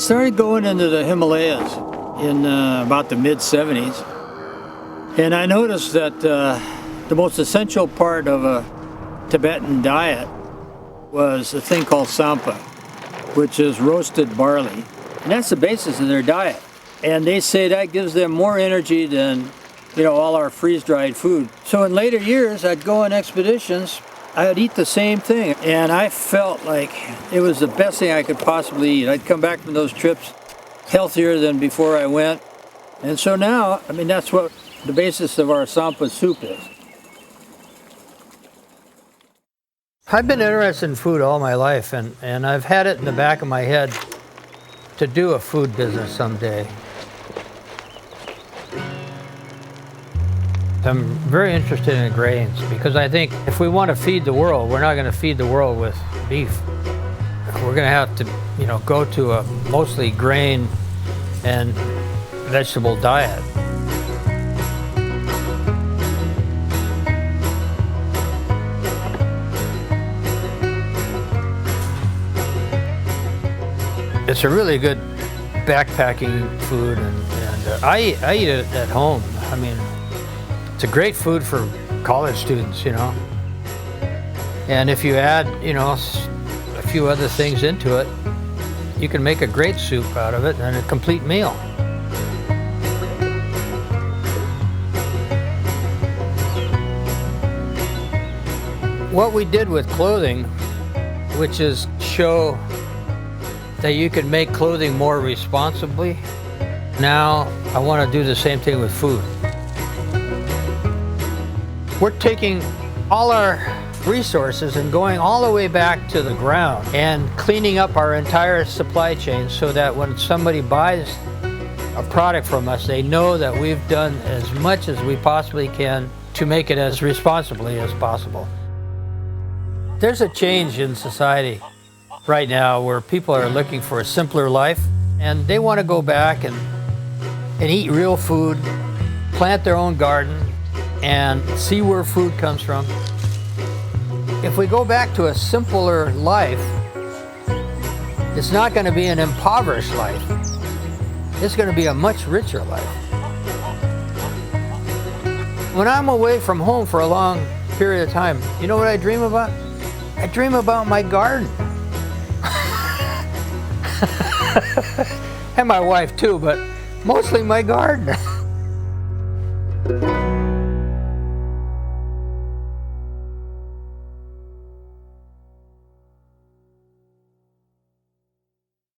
started going into the Himalayas in about the mid-70s, and I noticed that the most essential part of a Tibetan diet was a thing called tsampa, which is roasted barley, and that's the basis of their diet. And they say that gives them more energy than, all our freeze-dried food. So in later years, I'd go on expeditions, I'd eat the same thing, and I felt like it was the best thing I could possibly eat. I'd come back from those trips healthier than before I went. And so now, that's what the basis of our Tsampa Soup is. I've been interested in food all my life, and I've had it in the back of my head to do a food business someday. I'm very interested in grains because I think if we want to feed the world, we're not going to feed the world with beef. We're going to have to, go to a mostly grain and vegetable diet. It's a really good backpacking food, and I eat it at home. It's a great food for college students, And if you add, a few other things into it, you can make a great soup out of it and a complete meal. What we did with clothing, which is show that you can make clothing more responsibly, now I want to do the same thing with food. We're taking all our resources and going all the way back to the ground and cleaning up our entire supply chain so that when somebody buys a product from us, they know that we've done as much as we possibly can to make it as responsibly as possible. There's a change in society right now where people are looking for a simpler life, and they want to go back and eat real food, plant their own garden, and see where food comes from. If we go back to a simpler life, it's not going to be an impoverished life. It's going to be a much richer life. When I'm away from home for a long period of time, you know what I dream about? I dream about my garden. And my wife too, but mostly my garden.